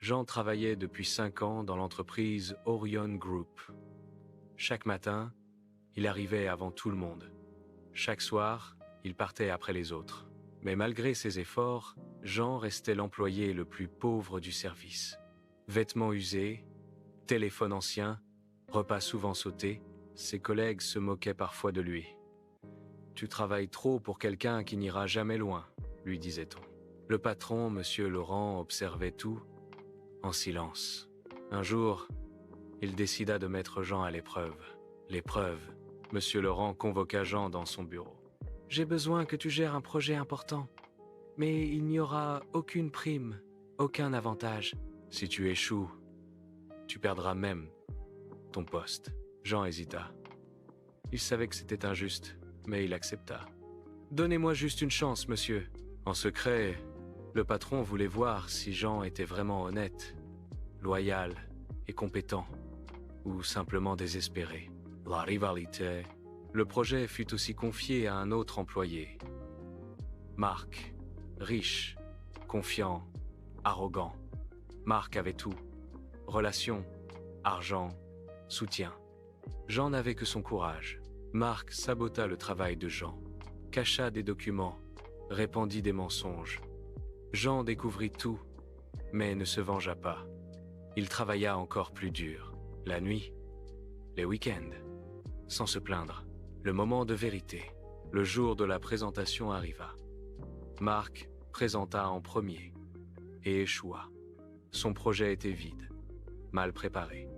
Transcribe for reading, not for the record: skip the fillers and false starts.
Jean travaillait depuis 5 ans dans l'entreprise Orion Group. Chaque matin, il arrivait avant tout le monde. Chaque soir, il partait après les autres. Mais malgré ses efforts, Jean restait l'employé le plus pauvre du service. Vêtements usés, téléphone ancien, repas souvent sautés, ses collègues se moquaient parfois de lui. « Tu travailles trop pour quelqu'un qui n'ira jamais loin », lui disait-on. Le patron, Monsieur Laurent, observait tout en silence. Un jour, il décida de mettre Jean à l'épreuve. L'épreuve. Monsieur Laurent convoqua Jean dans son bureau. « J'ai besoin que tu gères un projet important, mais il n'y aura aucune prime, aucun avantage. Si tu échoues, tu perdras même ton poste. » Jean hésita. Il savait que c'était injuste, mais il accepta. « Donnez-moi juste une chance, monsieur. » En secret, le patron voulait voir si Jean était vraiment honnête, loyal et compétent, ou simplement désespéré. La rivalité. Le projet fut aussi confié à un autre employé. Marc, riche, confiant, arrogant. Marc avait tout. Relations, argent, soutien. Jean n'avait que son courage. Marc sabota le travail de Jean, cacha des documents, répandit des mensonges. Jean découvrit tout, mais ne se vengea pas. Il travailla encore plus dur, la nuit, les week-ends, sans se plaindre. Le moment de vérité, le jour de la présentation arriva. Marc présenta en premier et échoua. Son projet était vide, mal préparé.